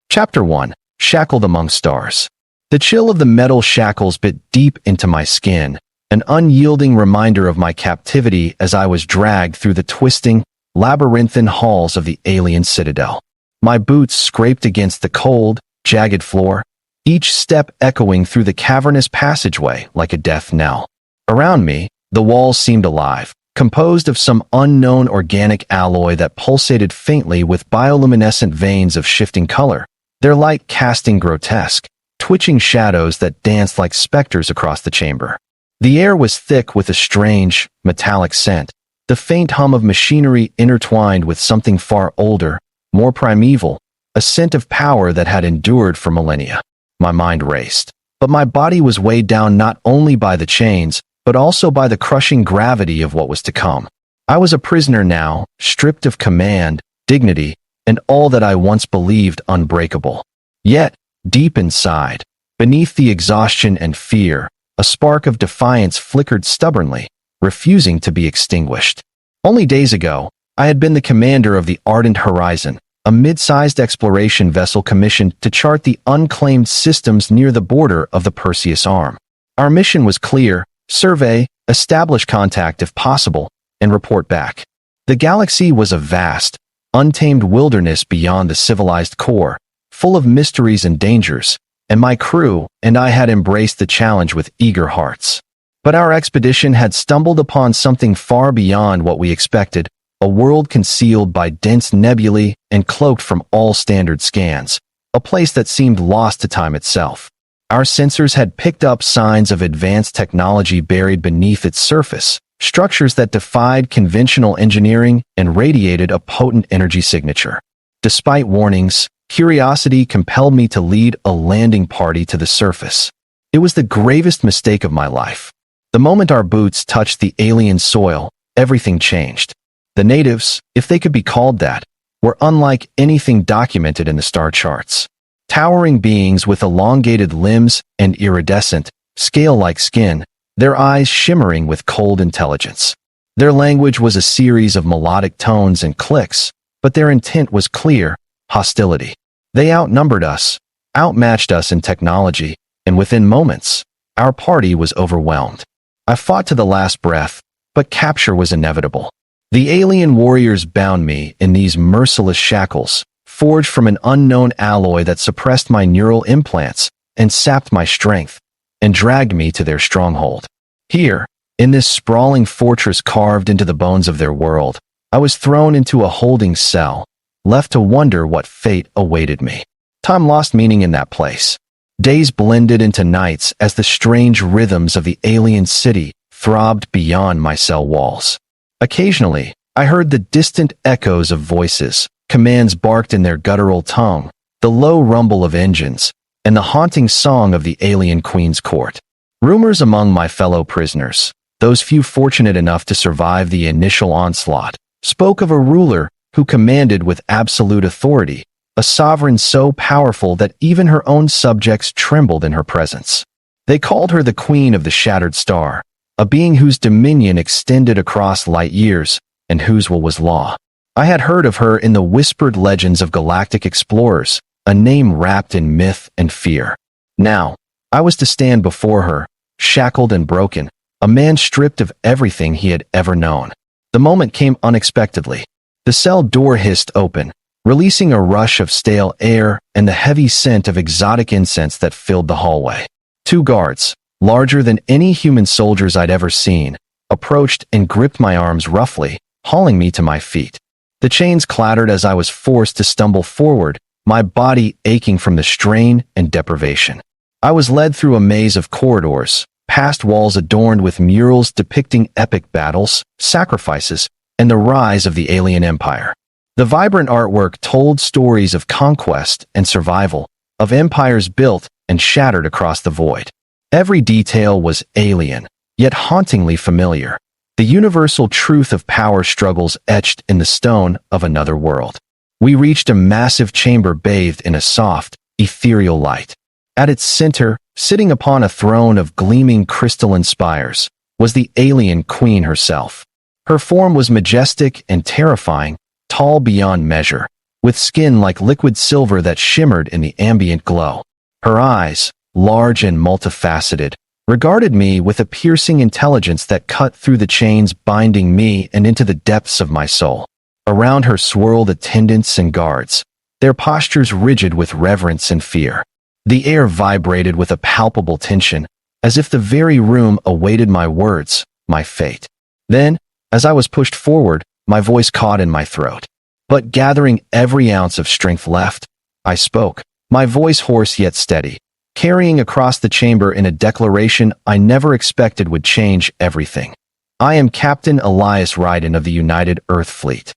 Chapter 1. Shackled Among Stars. The chill of the metal shackles bit deep into my skin, an unyielding reminder of my captivity as I was dragged through the twisting, labyrinthine halls of the alien citadel. My boots scraped against the cold, jagged floor, each step echoing through the cavernous passageway like a death knell. Around me, the walls seemed alive, composed of some unknown organic alloy that pulsated faintly with bioluminescent veins of shifting color, their light casting grotesque, twitching shadows that danced like specters across the chamber. The air was thick with a strange, metallic scent, the faint hum of machinery intertwined with something far older, more primeval, a scent of power that had endured for millennia. My mind raced, but my body was weighed down not only by the chains, but also by the crushing gravity of what was to come. I was a prisoner now, stripped of command, dignity, and all that I once believed unbreakable. Yet, deep inside, beneath the exhaustion and fear, a spark of defiance flickered stubbornly, refusing to be extinguished. Only days ago, I had been the commander of the Ardent Horizon, a mid-sized exploration vessel commissioned to chart the unclaimed systems near the border of the Perseus Arm. Our mission was clear: survey, establish contact if possible, and report back. The galaxy was a vast, untamed wilderness beyond the civilized core, full of mysteries and dangers, and my crew and I had embraced the challenge with eager hearts. But our expedition had stumbled upon something far beyond what we expected, a world concealed by dense nebulae and cloaked from all standard scans, a place that seemed lost to time itself. Our sensors had picked up signs of advanced technology buried beneath its surface, structures that defied conventional engineering and radiated a potent energy signature. Despite warnings, curiosity compelled me to lead a landing party to the surface. It was the gravest mistake of my life. The moment our boots touched the alien soil, everything changed. The natives, if they could be called that, were unlike anything documented in the star charts. Towering beings with elongated limbs and iridescent, scale-like skin, their eyes shimmering with cold intelligence. Their language was a series of melodic tones and clicks, but their intent was clear: hostility. They outnumbered us, outmatched us in technology, and within moments, our party was overwhelmed. I fought to the last breath, but capture was inevitable. The alien warriors bound me in these merciless shackles, forged from an unknown alloy that suppressed my neural implants and sapped my strength, and dragged me to their stronghold. Here, in this sprawling fortress carved into the bones of their world, I was thrown into a holding cell, left to wonder what fate awaited me. Time lost meaning in that place. Days blended into nights as the strange rhythms of the alien city throbbed beyond my cell walls. Occasionally, I heard the distant echoes of voices, commands barked in their guttural tongue, the low rumble of engines, and the haunting song of the alien queen's court. Rumors among my fellow prisoners, those few fortunate enough to survive the initial onslaught, spoke of a ruler who commanded with absolute authority, a sovereign so powerful that even her own subjects trembled in her presence. They called her the Queen of the Shattered Star, a being whose dominion extended across light years, and whose will was law. I had heard of her in the whispered legends of galactic explorers, a name wrapped in myth and fear. Now, I was to stand before her, shackled and broken, a man stripped of everything he had ever known. The moment came unexpectedly. The cell door hissed open, releasing a rush of stale air and the heavy scent of exotic incense that filled the hallway. Two guards, larger than any human soldiers I'd ever seen, approached and gripped my arms roughly, hauling me to my feet. The chains clattered as I was forced to stumble forward, my body aching from the strain and deprivation. I was led through a maze of corridors, past walls adorned with murals depicting epic battles, sacrifices, and the rise of the alien empire. The vibrant artwork told stories of conquest and survival, of empires built and shattered across the void. Every detail was alien, yet hauntingly familiar, the universal truth of power struggles etched in the stone of another world. We reached a massive chamber bathed in a soft, ethereal light. At its center, sitting upon a throne of gleaming crystalline spires, was the alien queen herself. Her form was majestic and terrifying, tall beyond measure, with skin like liquid silver that shimmered in the ambient glow. Her eyes, large and multifaceted, regarded me with a piercing intelligence that cut through the chains binding me and into the depths of my soul. Around her swirled attendants and guards, their postures rigid with reverence and fear. The air vibrated with a palpable tension, as if the very room awaited my words, my fate. Then, as I was pushed forward, my voice caught in my throat. But gathering every ounce of strength left, I spoke, my voice hoarse yet steady, carrying across the chamber in a declaration I never expected would change everything. I am Captain Elias Ryden of the United Earth Fleet.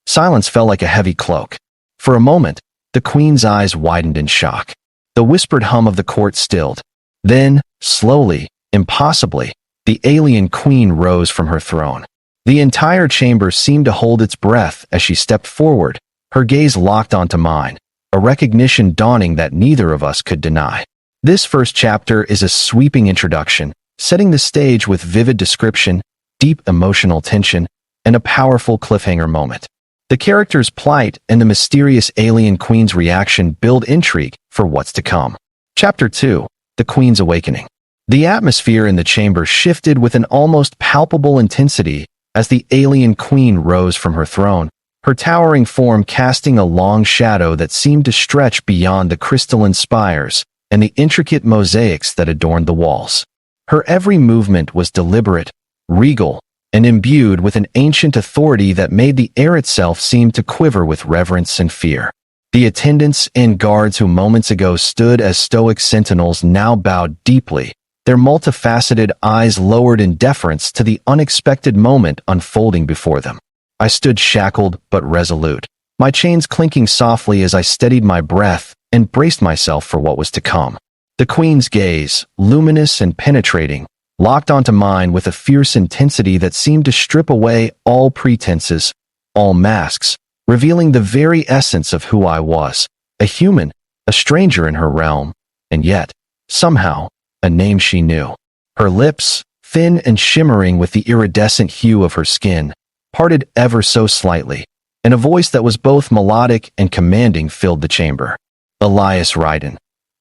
Silence fell like a heavy cloak. For a moment, the Queen's eyes widened in shock. The whispered hum of the court stilled. Then, slowly, impossibly, the alien Queen rose from her throne. The entire chamber seemed to hold its breath as she stepped forward, her gaze locked onto mine, a recognition dawning that neither of us could deny. This first chapter is a sweeping introduction, setting the stage with vivid description, deep emotional tension, and a powerful cliffhanger moment. The character's plight and the mysterious alien Queen's reaction build intrigue for what's to come. Chapter 2, The Queen's Awakening. The atmosphere in the chamber shifted with an almost palpable intensity as the alien Queen rose from her throne, her towering form casting a long shadow that seemed to stretch beyond the crystalline spires and the intricate mosaics that adorned the walls. Her every movement was deliberate, regal, and imbued with an ancient authority that made the air itself seem to quiver with reverence and fear. The attendants and guards who moments ago stood as stoic sentinels now bowed deeply, their multifaceted eyes lowered in deference to the unexpected moment unfolding before them. I stood shackled but resolute, my chains clinking softly as I steadied my breath and braced myself for what was to come. The Queen's gaze, luminous and penetrating, locked onto mine with a fierce intensity that seemed to strip away all pretenses, all masks, revealing the very essence of who I was, a human, a stranger in her realm, and yet, somehow, a name she knew. Her lips, thin and shimmering with the iridescent hue of her skin, parted ever so slightly, and a voice that was both melodic and commanding filled the chamber. Elias Ryden,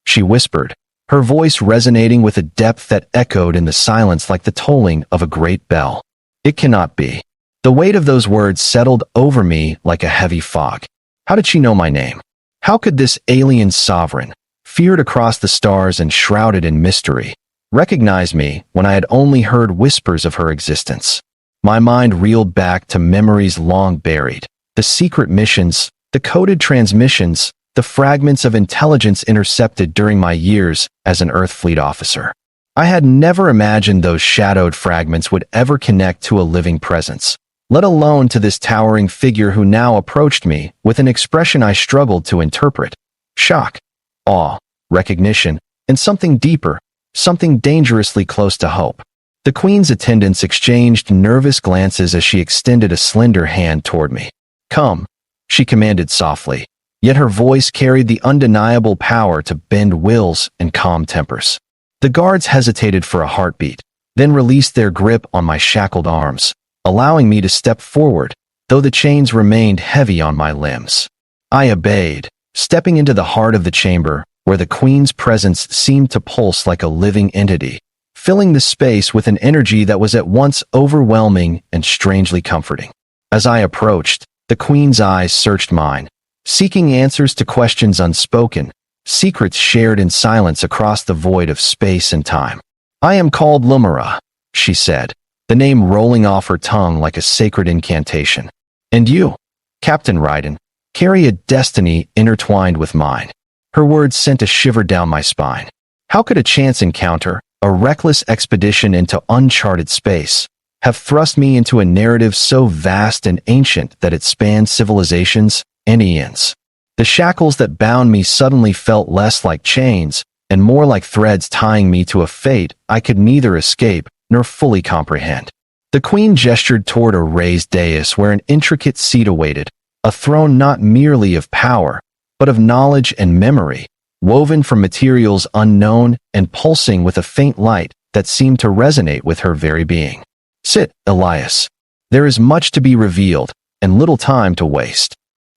she whispered, her voice resonating with a depth that echoed in the silence like the tolling of a great bell. It cannot be. The weight of those words settled over me like a heavy fog. How did she know my name? How could this alien sovereign, feared across the stars and shrouded in mystery, recognize me when I had only heard whispers of her existence? My mind reeled back to memories long buried, the secret missions, the coded transmissions, the fragments of intelligence intercepted during my years as an Earth Fleet officer. I had never imagined those shadowed fragments would ever connect to a living presence, let alone to this towering figure who now approached me with an expression I struggled to interpret. Shock, awe, recognition, and something deeper, something dangerously close to hope. The Queen's attendants exchanged nervous glances as she extended a slender hand toward me. Come, she commanded softly. Yet her voice carried the undeniable power to bend wills and calm tempers. The guards hesitated for a heartbeat, then released their grip on my shackled arms, allowing me to step forward, though the chains remained heavy on my limbs. I obeyed, stepping into the heart of the chamber, where the Queen's presence seemed to pulse like a living entity, filling the space with an energy that was at once overwhelming and strangely comforting. As I approached, the Queen's eyes searched mine, seeking answers to questions unspoken, secrets shared in silence across the void of space and time. I am called Lumira, she said, the name rolling off her tongue like a sacred incantation. And you, Captain Ryden, carry a destiny intertwined with mine. Her words sent a shiver down my spine. How could a chance encounter, a reckless expedition into uncharted space, have thrust me into a narrative so vast and ancient that it spanned civilizations and eons? The shackles that bound me suddenly felt less like chains and more like threads tying me to a fate I could neither escape nor fully comprehend. The Queen gestured toward a raised dais where an intricate seat awaited, a throne not merely of power, but of knowledge and memory, woven from materials unknown and pulsing with a faint light that seemed to resonate with her very being. Sit, Elias. There is much to be revealed, and little time to waste.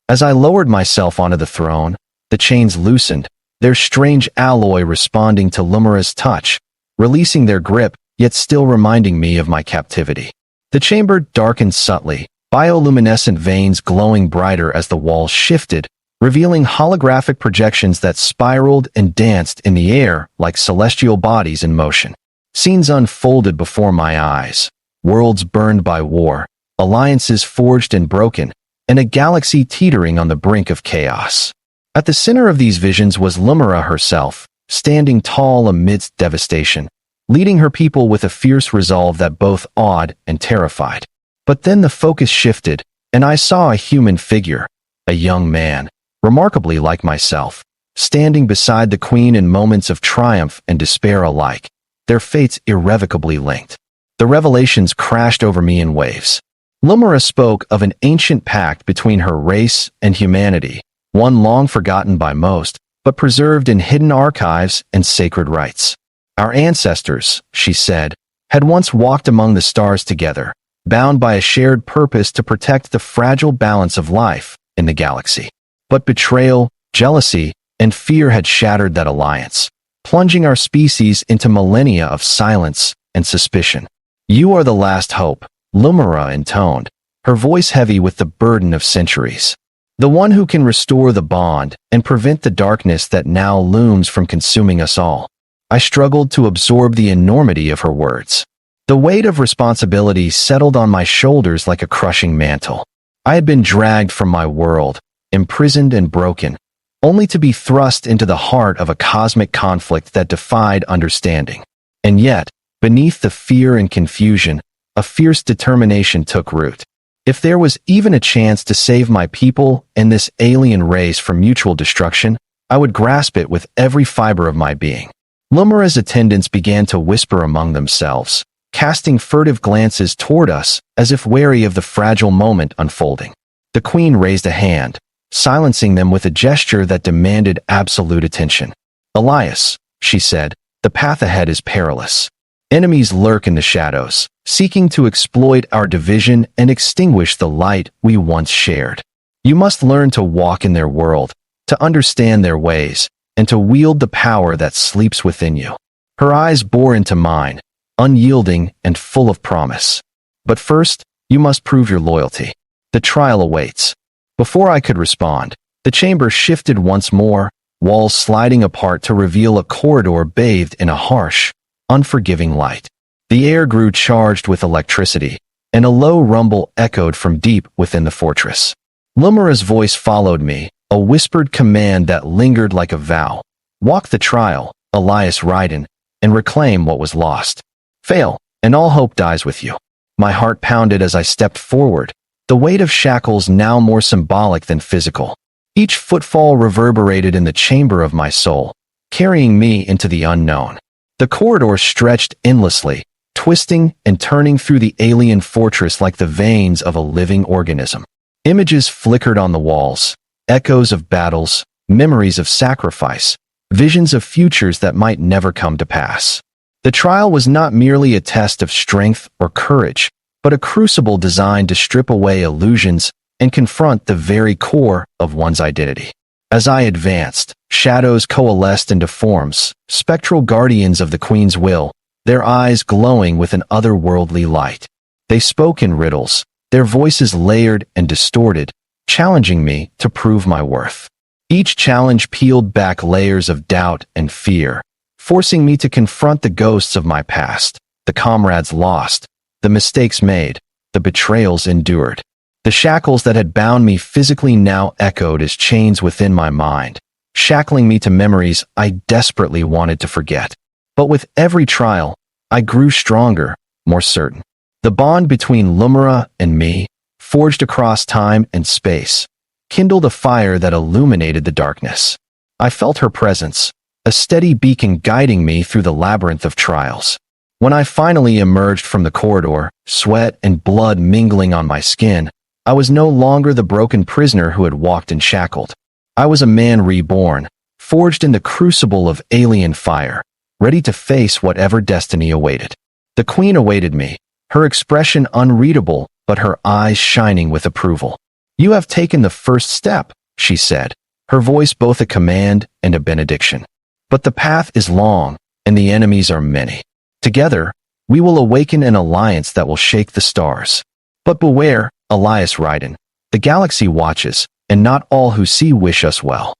As I lowered myself onto the throne, the chains loosened, their strange alloy responding to Lumira's touch, releasing their grip, yet still reminding me of my captivity. The chamber darkened subtly, bioluminescent veins glowing brighter as the walls shifted, revealing holographic projections that spiraled and danced in the air like celestial bodies in motion. Scenes unfolded before my eyes, worlds burned by war, alliances forged and broken, and a galaxy teetering on the brink of chaos. At the center of these visions was Lumira herself, standing tall amidst devastation, leading her people with a fierce resolve that both awed and terrified. But then the focus shifted, and I saw a human figure, a young man, remarkably like myself, standing beside the queen in moments of triumph and despair alike, their fates irrevocably linked. The revelations crashed over me in waves. Lumira spoke of an ancient pact between her race and humanity, one long forgotten by most, but preserved in hidden archives and sacred rites. Our ancestors, she said, had once walked among the stars together, bound by a shared purpose to protect the fragile balance of life in the galaxy. But betrayal, jealousy, and fear had shattered that alliance, plunging our species into millennia of silence and suspicion. "You are the last hope," Lumira intoned, her voice heavy with the burden of centuries. "The one who can restore the bond and prevent the darkness that now looms from consuming us all." I struggled to absorb the enormity of her words. The weight of responsibility settled on my shoulders like a crushing mantle. I had been dragged from my world, imprisoned and broken, only to be thrust into the heart of a cosmic conflict that defied understanding. And yet, beneath the fear and confusion, a fierce determination took root. If there was even a chance to save my people and this alien race from mutual destruction, I would grasp it with every fiber of my being. Lumira's attendants began to whisper among themselves, casting furtive glances toward us as if wary of the fragile moment unfolding. The queen raised a hand, silencing them with a gesture that demanded absolute attention. "Elias," she said, "the path ahead is perilous. Enemies lurk in the shadows, seeking to exploit our division and extinguish the light we once shared. You must learn to walk in their world, to understand their ways, and to wield the power that sleeps within you." Her eyes bore into mine, unyielding and full of promise. "But first, you must prove your loyalty. The trial awaits." Before I could respond, the chamber shifted once more, walls sliding apart to reveal a corridor bathed in a harsh, unforgiving light. The air grew charged with electricity, and a low rumble echoed from deep within the fortress. Lumira's voice followed me, a whispered command that lingered like a vow. "Walk the trial, Elias Raiden, and reclaim what was lost. Fail, and all hope dies with you." My heart pounded as I stepped forward, the weight of shackles now more symbolic than physical. Each footfall reverberated in the chamber of my soul, carrying me into the unknown. The corridor stretched endlessly, twisting and turning through the alien fortress like the veins of a living organism. Images flickered on the walls, echoes of battles, memories of sacrifice, visions of futures that might never come to pass. The trial was not merely a test of strength or courage, but a crucible designed to strip away illusions and confront the very core of one's identity. As I advanced, shadows coalesced into forms, spectral guardians of the Queen's will, their eyes glowing with an otherworldly light. They spoke in riddles, their voices layered and distorted, challenging me to prove my worth. Each challenge peeled back layers of doubt and fear, forcing me to confront the ghosts of my past, the comrades lost, the mistakes made, the betrayals endured. The shackles that had bound me physically now echoed as chains within my mind, shackling me to memories I desperately wanted to forget. But with every trial, I grew stronger, more certain. The bond between Lumira and me, forged across time and space, kindled a fire that illuminated the darkness. I felt her presence, a steady beacon guiding me through the labyrinth of trials. When I finally emerged from the corridor, sweat and blood mingling on my skin, I was no longer the broken prisoner who had walked in shackled. I was a man reborn, forged in the crucible of alien fire, ready to face whatever destiny awaited. The Queen awaited me, her expression unreadable but her eyes shining with approval. You have taken the first step, she said, her voice both a command and a benediction. But the path is long, and the enemies are many. Together, we will awaken an alliance that will shake the stars. But beware, Elias Ryden. The galaxy watches, and not all who see wish us well.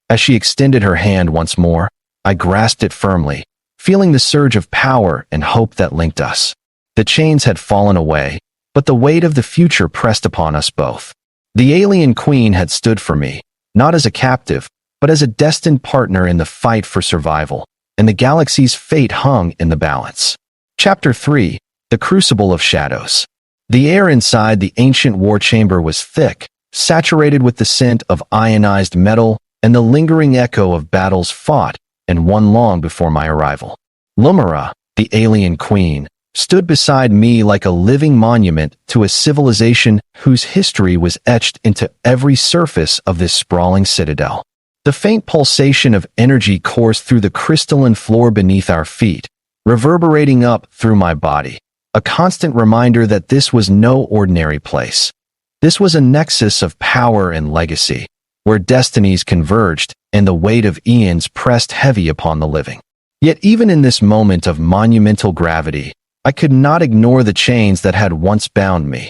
As she extended her hand once more, I grasped it firmly, feeling the surge of power and hope that linked us. The chains had fallen away, but the weight of the future pressed upon us both. The alien queen had stood for me, not as a captive, but as a destined partner in the fight for survival, and the galaxy's fate hung in the balance. Chapter 3: The Crucible of Shadows. The air inside the ancient war chamber was thick, saturated with the scent of ionized metal and the lingering echo of battles fought and won long before my arrival. Lumira, the alien queen, stood beside me like a living monument to a civilization whose history was etched into every surface of this sprawling citadel. The faint pulsation of energy coursed through the crystalline floor beneath our feet, reverberating up through my body, a constant reminder that this was no ordinary place. This was a nexus of power and legacy, where destinies converged and the weight of eons pressed heavy upon the living. Yet even in this moment of monumental gravity, I could not ignore the chains that had once bound me.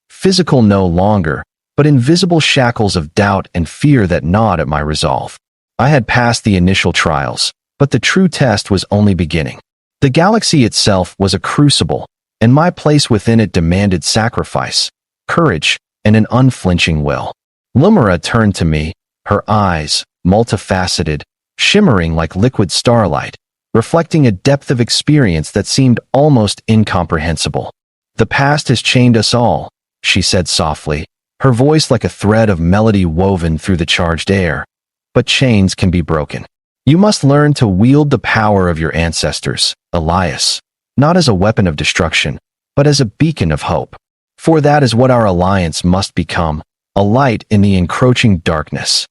Physical no longer, but invisible shackles of doubt and fear that gnawed at my resolve. I had passed the initial trials, but the true test was only beginning. The galaxy itself was a crucible, and my place within it demanded sacrifice, courage, and an unflinching will. Lumira turned to me, her eyes, multifaceted, shimmering like liquid starlight, reflecting a depth of experience that seemed almost incomprehensible. "The past has chained us all," she said softly, her voice like a thread of melody woven through the charged air. "But chains can be broken. You must learn to wield the power of your ancestors, Elias, not as a weapon of destruction, but as a beacon of hope. For that is what our alliance must become, a light in the encroaching darkness."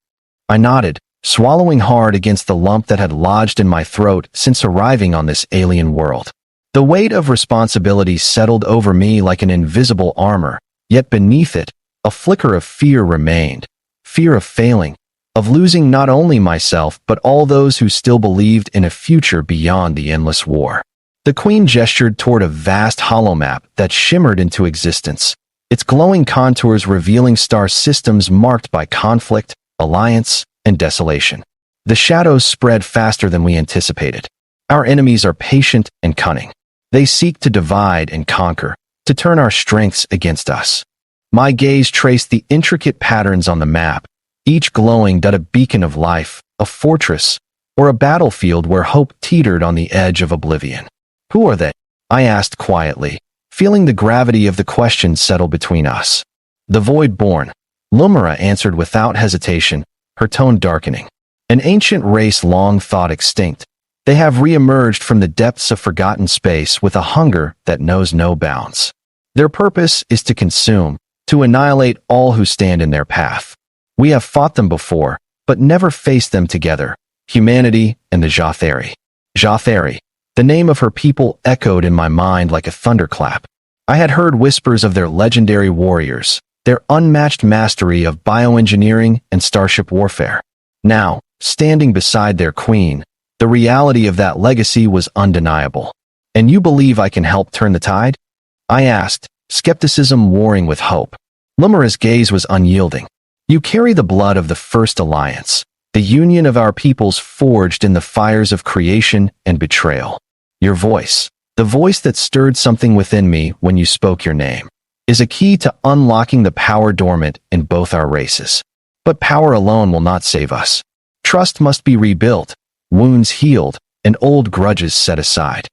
I nodded, swallowing hard against the lump that had lodged in my throat since arriving on this alien world. The weight of responsibility settled over me like an invisible armor, yet beneath it, a flicker of fear remained. Fear of failing, of losing not only myself but all those who still believed in a future beyond the endless war. The queen gestured toward a vast holomap that shimmered into existence, its glowing contours revealing star systems marked by conflict, alliance, and desolation. The shadows spread faster than we anticipated. Our enemies are patient and cunning. They seek to divide and conquer, to turn our strengths against us. My gaze traced the intricate patterns on the map, each glowing but a beacon of life, a fortress, or a battlefield where hope teetered on the edge of oblivion. "Who are they?" I asked quietly, feeling the gravity of the question settle between us. "The Void-born," Lumira answered without hesitation, her tone darkening. "An ancient race long thought extinct. They have re-emerged from the depths of forgotten space with a hunger that knows no bounds. Their purpose is to consume, to annihilate all who stand in their path. We have fought them before, but never faced them together, humanity and the Jatheri." Jatheri. The name of her people echoed in my mind like a thunderclap. I had heard whispers of their legendary warriors, their unmatched mastery of bioengineering and starship warfare. Now, standing beside their queen, the reality of that legacy was undeniable. "And you believe I can help turn the tide?" I asked, skepticism warring with hope. Lumira's gaze was unyielding. "You carry the blood of the first alliance, the union of our peoples forged in the fires of creation and betrayal. Your voice, the voice that stirred something within me when you spoke your name, is a key to unlocking the power dormant in both our races. But power alone will not save us. Trust must be rebuilt, wounds healed, and old grudges set aside."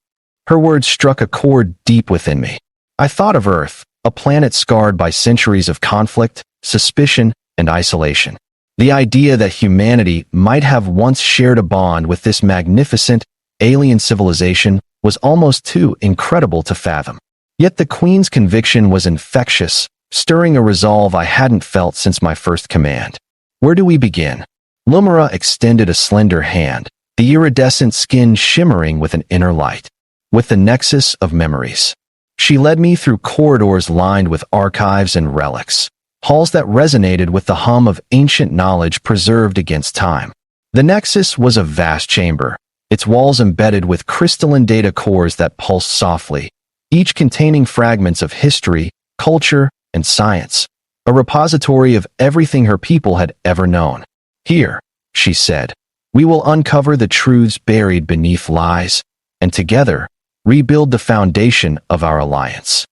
Her words struck a chord deep within me. I thought of Earth, a planet scarred by centuries of conflict, suspicion, and isolation. The idea that humanity might have once shared a bond with this magnificent, alien civilization was almost too incredible to fathom. Yet the Queen's conviction was infectious, stirring a resolve I hadn't felt since my first command. "Where do we begin?" Lumira extended a slender hand, the iridescent skin shimmering with an inner light. "With the nexus of memories." She led me through corridors lined with archives and relics, halls that resonated with the hum of ancient knowledge preserved against time. The Nexus was a vast chamber, its walls embedded with crystalline data cores that pulsed softly, each containing fragments of history, culture, and science, a repository of everything her people had ever known. "Here," she said, "we will uncover the truths buried beneath lies, and together, rebuild the foundation of our alliance."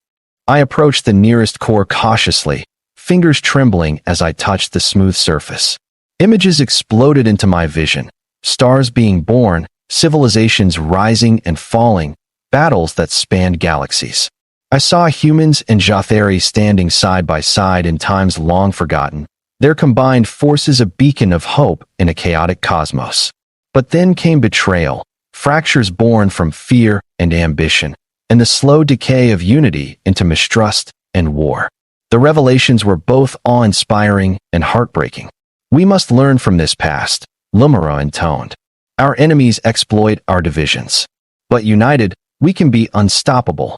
I approached the nearest core cautiously, fingers trembling as I touched the smooth surface. Images exploded into my vision, stars being born, civilizations rising and falling, battles that spanned galaxies. I saw humans and Jatheri standing side by side in times long forgotten, their combined forces a beacon of hope in a chaotic cosmos. But then came betrayal, fractures born from fear and ambition, and the slow decay of unity into mistrust and war. The revelations were both awe-inspiring and heartbreaking. "We must learn from this past," Lumira intoned. "Our enemies exploit our divisions. But united, we can be unstoppable."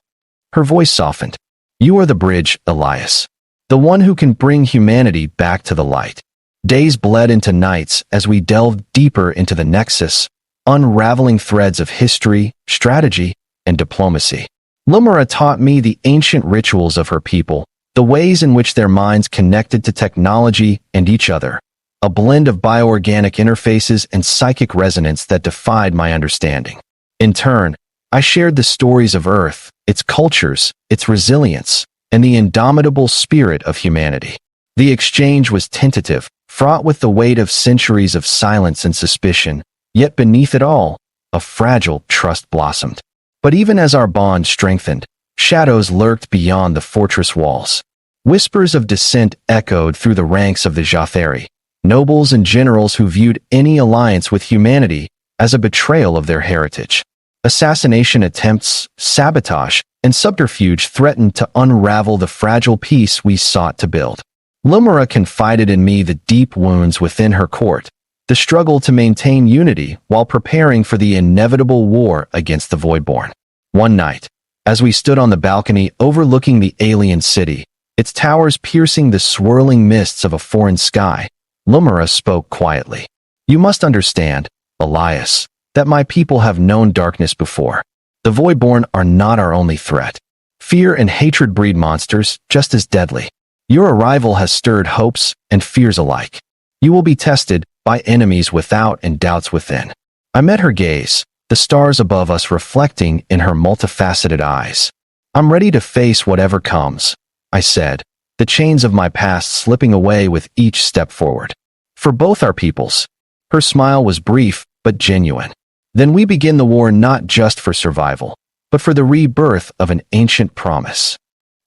Her voice softened. "You are the bridge, Elias. The one who can bring humanity back to the light." Days bled into nights as we delved deeper into the Nexus, unraveling threads of history, strategy, and diplomacy. Lumira taught me the ancient rituals of her people, the ways in which their minds connected to technology and each other, a blend of bioorganic interfaces and psychic resonance that defied my understanding. In turn, I shared the stories of Earth, its cultures, its resilience, and the indomitable spirit of humanity. The exchange was tentative, fraught with the weight of centuries of silence and suspicion, yet beneath it all, a fragile trust blossomed. But even as our bond strengthened, shadows lurked beyond the fortress walls. Whispers of dissent echoed through the ranks of the Jatheri, nobles and generals who viewed any alliance with humanity as a betrayal of their heritage. Assassination attempts, sabotage, and subterfuge threatened to unravel the fragile peace we sought to build. Lumira confided in me the deep wounds within her court, the struggle to maintain unity while preparing for the inevitable war against the Voidborn. One night, as we stood on the balcony overlooking the alien city, its towers piercing the swirling mists of a foreign sky, Lumira spoke quietly. "You must understand, Elias, that my people have known darkness before. The Voidborn are not our only threat. Fear and hatred breed monsters just as deadly. Your arrival has stirred hopes and fears alike. You will be tested by enemies without and doubts within." I met her gaze, the stars above us reflecting in her multifaceted eyes. "I'm ready to face whatever comes," I said, the chains of my past slipping away with each step forward. "For both our peoples." Her smile was brief but genuine. "Then we begin the war not just for survival, but for the rebirth of an ancient promise."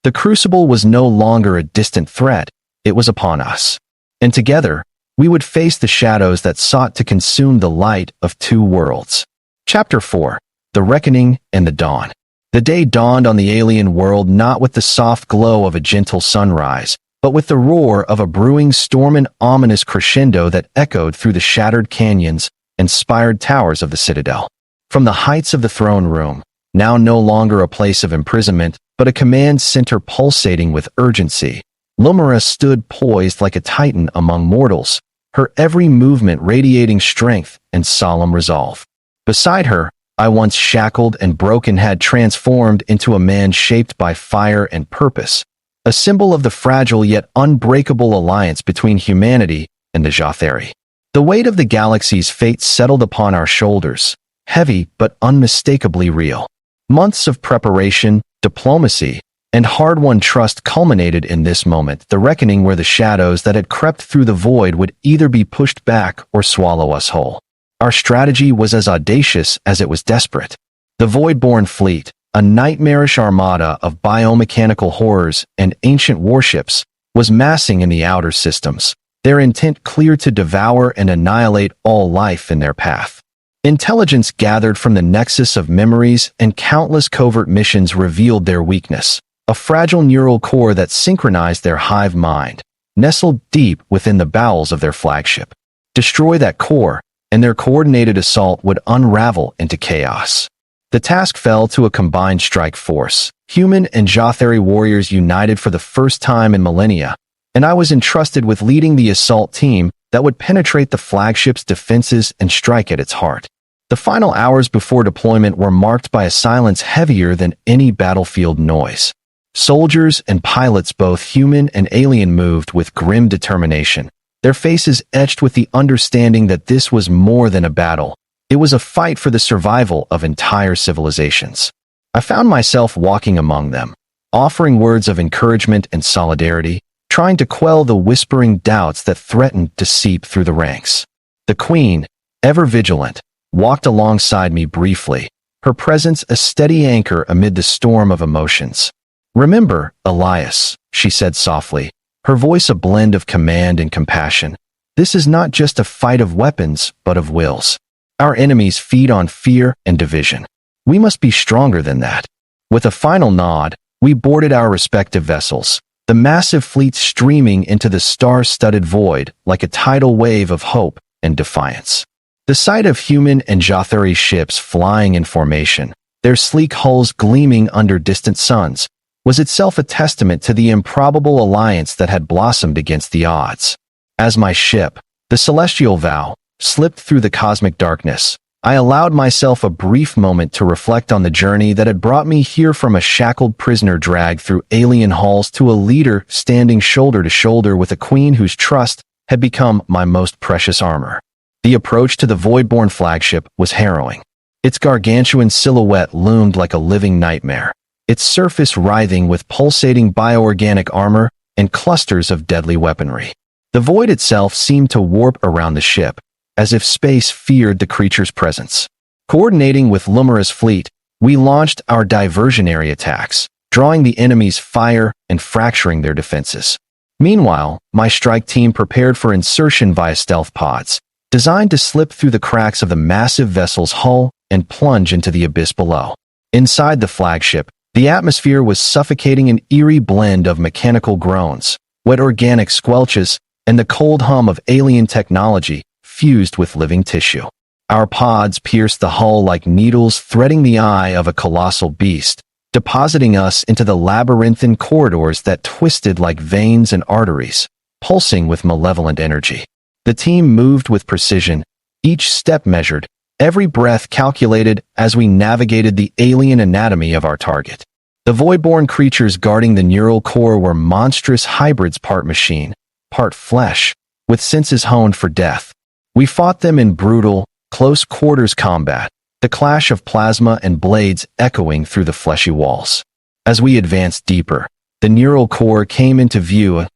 The crucible was no longer a distant threat, it was upon us. And together, we would face the shadows that sought to consume the light of two worlds. Chapter 4. The Reckoning and the Dawn. The day dawned on the alien world not with the soft glow of a gentle sunrise, but with the roar of a brewing storm, an ominous crescendo that echoed through the shattered canyons and spired towers of the citadel. From the heights of the throne room, now no longer a place of imprisonment, but a command center pulsating with urgency, Lumira stood poised like a titan among mortals, her every movement radiating strength and solemn resolve. Beside her, I once shackled and broken had transformed into a man shaped by fire and purpose, a symbol of the fragile yet unbreakable alliance between humanity and the Jatheri. The weight of the galaxy's fate settled upon our shoulders, heavy but unmistakably real. Months of preparation, diplomacy, and hard-won trust culminated in this moment, the reckoning where the shadows that had crept through the void would either be pushed back or swallow us whole. Our strategy was as audacious as it was desperate. The Voidborn fleet, a nightmarish armada of biomechanical horrors and ancient warships, was massing in the outer systems, their intent clear to devour and annihilate all life in their path. Intelligence gathered from the nexus of memories and countless covert missions revealed their weakness, a fragile neural core that synchronized their hive mind, nestled deep within the bowels of their flagship. Destroy that core, and their coordinated assault would unravel into chaos. The task fell to a combined strike force, human and Jatheri warriors united for the first time in millennia, and I was entrusted with leading the assault team that would penetrate the flagship's defenses and strike at its heart. The final hours before deployment were marked by a silence heavier than any battlefield noise. Soldiers and pilots, both human and alien, moved with grim determination, their faces etched with the understanding that this was more than a battle. It was a fight for the survival of entire civilizations. I found myself walking among them, offering words of encouragement and solidarity, trying to quell the whispering doubts that threatened to seep through the ranks. The Queen, ever vigilant, walked alongside me briefly, her presence a steady anchor amid the storm of emotions. "Remember, Elias," she said softly, her voice a blend of command and compassion. "This is not just a fight of weapons, but of wills. Our enemies feed on fear and division. We must be stronger than that." With a final nod, we boarded our respective vessels, the massive fleet streaming into the star-studded void like a tidal wave of hope and defiance. The sight of human and Jothari ships flying in formation, their sleek hulls gleaming under distant suns, was itself a testament to the improbable alliance that had blossomed against the odds. As my ship, the Celestial Vow, slipped through the cosmic darkness, I allowed myself a brief moment to reflect on the journey that had brought me here, from a shackled prisoner dragged through alien halls to a leader standing shoulder to shoulder with a queen whose trust had become my most precious armor. The approach to the Voidborn flagship was harrowing. Its gargantuan silhouette loomed like a living nightmare, its surface writhing with pulsating bioorganic armor and clusters of deadly weaponry. The void itself seemed to warp around the ship, as if space feared the creature's presence. Coordinating with Lumira's fleet, we launched our diversionary attacks, drawing the enemy's fire and fracturing their defenses. Meanwhile, my strike team prepared for insertion via stealth pods, designed to slip through the cracks of the massive vessel's hull and plunge into the abyss below. Inside the flagship, the atmosphere was suffocating, an eerie blend of mechanical groans, wet organic squelches, and the cold hum of alien technology fused with living tissue. Our pods pierced the hull like needles threading the eye of a colossal beast, depositing us into the labyrinthine corridors that twisted like veins and arteries, pulsing with malevolent energy. The team moved with precision, each step measured, every breath calculated as we navigated the alien anatomy of our target. The voidborn creatures guarding the neural core were monstrous hybrids, part machine, part flesh, with senses honed for death. We fought them in brutal, close-quarters combat, the clash of plasma and blades echoing through the fleshy walls. As we advanced deeper, the neural core came into view,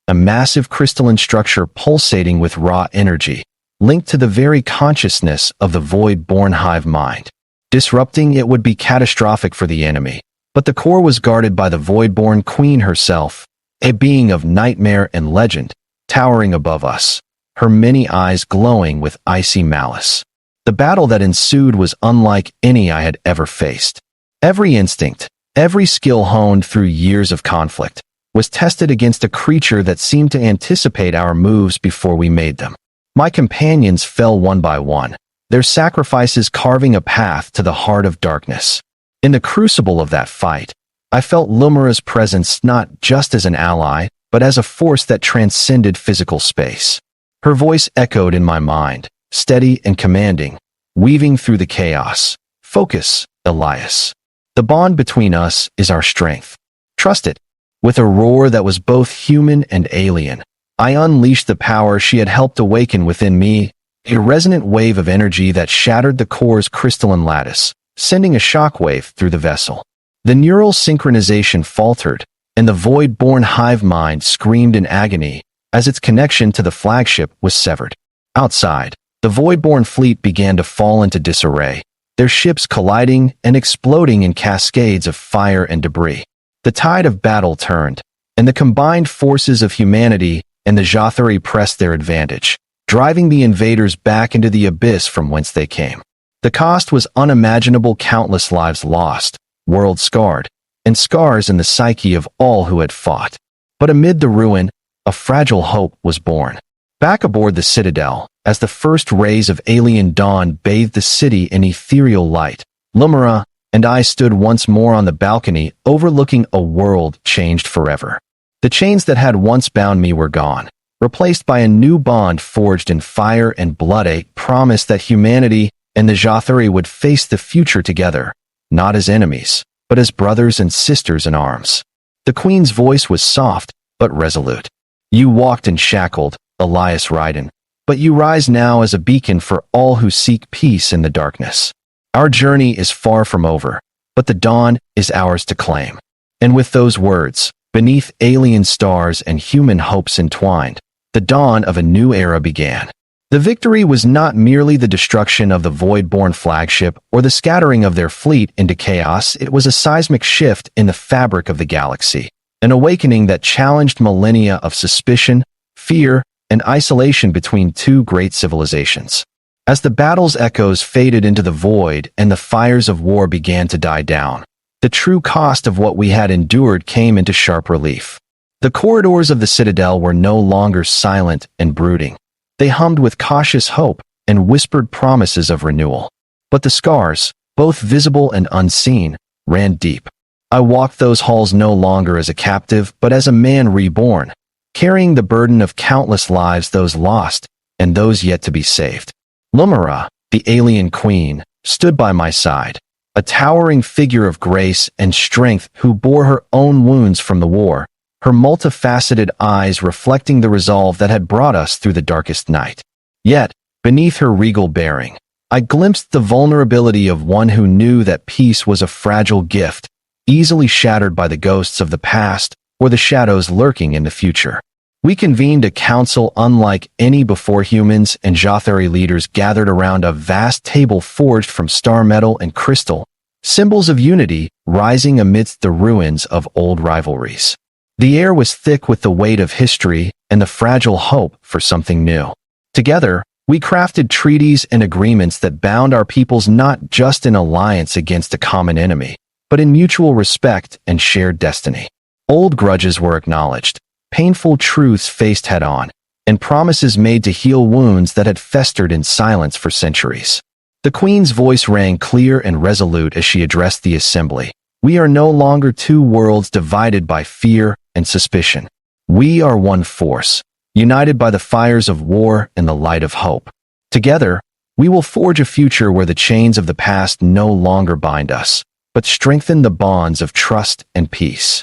a massive crystalline structure pulsating with raw energy, linked to the very consciousness of the void-born hive mind. Disrupting it would be catastrophic for the enemy, but the core was guarded by the void-born queen herself, a being of nightmare and legend, towering above us, her many eyes glowing with icy malice. The battle that ensued was unlike any I had ever faced. Every instinct, every skill honed through years of conflict, was tested against a creature that seemed to anticipate our moves before we made them. My companions fell one by one, their sacrifices carving a path to the heart of darkness. In the crucible of that fight, I felt Lumira's presence not just as an ally, but as a force that transcended physical space. Her voice echoed in my mind, steady and commanding, weaving through the chaos. "Focus, Elias. The bond between us is our strength. Trust it." With a roar that was both human and alien, I unleashed the power she had helped awaken within me, a resonant wave of energy that shattered the core's crystalline lattice, sending a shockwave through the vessel. The neural synchronization faltered, and the void-born hive mind screamed in agony as its connection to the flagship was severed. Outside, the void-born fleet began to fall into disarray, their ships colliding and exploding in cascades of fire and debris. The tide of battle turned, and the combined forces of humanity and the Jothari pressed their advantage, driving the invaders back into the abyss from whence they came. The cost was unimaginable: countless lives lost, worlds scarred, and scars in the psyche of all who had fought. But amid the ruin, a fragile hope was born. Back aboard the Citadel, as the first rays of alien dawn bathed the city in ethereal light, Lumira and I stood once more on the balcony overlooking a world changed forever. The chains that had once bound me were gone, replaced by a new bond forged in fire and blood, a promise that humanity and the Xathari would face the future together, not as enemies, but as brothers and sisters in arms. The queen's voice was soft, but resolute. You walked in Shackled, Elias Ryden, but you rise now as a beacon for all who seek peace in the darkness. Our journey is far from over, but the dawn is ours to claim. And with those words, beneath alien stars and human hopes entwined, the dawn of a new era began. The victory was not merely the destruction of the Void-born flagship or the scattering of their fleet into chaos, it was a seismic shift in the fabric of the galaxy, an awakening that challenged millennia of suspicion, fear, and isolation between two great civilizations. As the battle's echoes faded into the void and the fires of war began to die down, the true cost of what we had endured came into sharp relief. The corridors of the Citadel were no longer silent and brooding. They hummed with cautious hope and whispered promises of renewal. But the scars, both visible and unseen, ran deep. I walked those halls no longer as a captive, but as a man reborn, carrying the burden of countless lives, those lost and those yet to be saved. Lumira, the alien queen, stood by my side, a towering figure of grace and strength who bore her own wounds from the war, her multifaceted eyes reflecting the resolve that had brought us through the darkest night. Yet, beneath her regal bearing, I glimpsed the vulnerability of one who knew that peace was a fragile gift, easily shattered by the ghosts of the past or the shadows lurking in the future. We convened a council unlike any before. Humans and Xathari leaders gathered around a vast table forged from star metal and crystal, symbols of unity rising amidst the ruins of old rivalries. The air was thick with the weight of history and the fragile hope for something new. Together, we crafted treaties and agreements that bound our peoples not just in alliance against a common enemy, but in mutual respect and shared destiny. Old grudges were acknowledged, painful truths faced head-on, and promises made to heal wounds that had festered in silence for centuries. The Queen's voice rang clear and resolute as she addressed the assembly. We are no longer two worlds divided by fear and suspicion. We are one force, united by the fires of war and the light of hope. Together, we will forge a future where the chains of the past no longer bind us, but strengthen the bonds of trust and peace.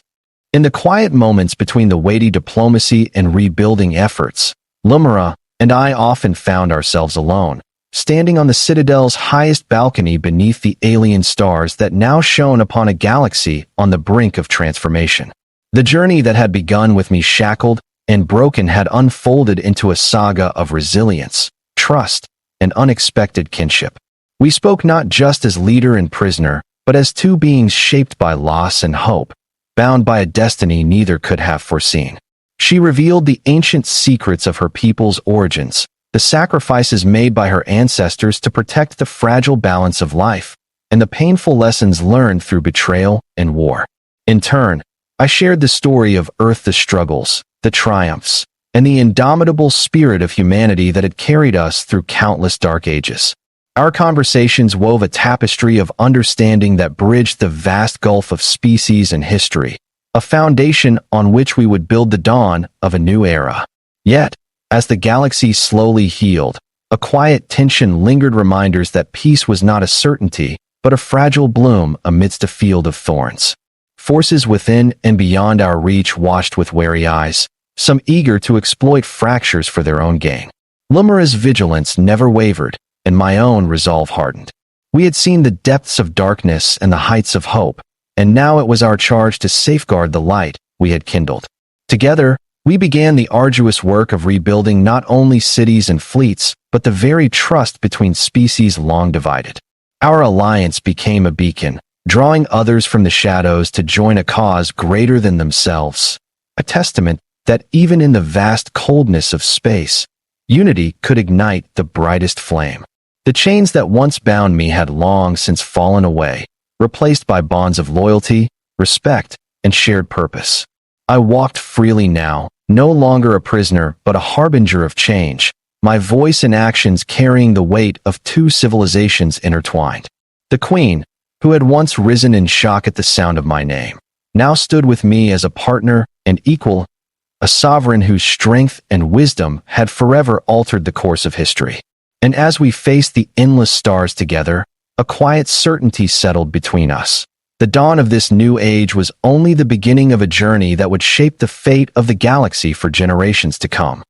In the quiet moments between the weighty diplomacy and rebuilding efforts, Lumira and I often found ourselves alone, standing on the Citadel's highest balcony beneath the alien stars that now shone upon a galaxy on the brink of transformation. The journey that had begun with me shackled and broken had unfolded into a saga of resilience, trust, and unexpected kinship. We spoke not just as leader and prisoner, but as two beings shaped by loss and hope, bound by a destiny neither could have foreseen. She revealed the ancient secrets of her people's origins, the sacrifices made by her ancestors to protect the fragile balance of life, and the painful lessons learned through betrayal and war. In turn, I shared the story of Earth, the struggles, the triumphs, and the indomitable spirit of humanity that had carried us through countless dark ages. Our conversations wove a tapestry of understanding that bridged the vast gulf of species and history, a foundation on which we would build the dawn of a new era. Yet, as the galaxy slowly healed, a quiet tension lingered, reminders that peace was not a certainty, but a fragile bloom amidst a field of thorns. Forces within and beyond our reach watched with wary eyes, some eager to exploit fractures for their own gain. Lumira's vigilance never wavered, and my own resolve hardened. We had seen the depths of darkness and the heights of hope, and now it was our charge to safeguard the light we had kindled. Together, we began the arduous work of rebuilding not only cities and fleets, but the very trust between species long divided. Our alliance became a beacon, drawing others from the shadows to join a cause greater than themselves, a testament that even in the vast coldness of space, unity could ignite the brightest flame. The chains that once bound me had long since fallen away, replaced by bonds of loyalty, respect, and shared purpose. I walked freely now, no longer a prisoner but a harbinger of change, my voice and actions carrying the weight of two civilizations intertwined. The Queen, who had once risen in shock at the sound of my name, now stood with me as a partner and equal a sovereign whose strength and wisdom had forever altered the course of history. And as we faced the endless stars together, a quiet certainty settled between us. The dawn of this new age was only the beginning of a journey that would shape the fate of the galaxy for generations to come.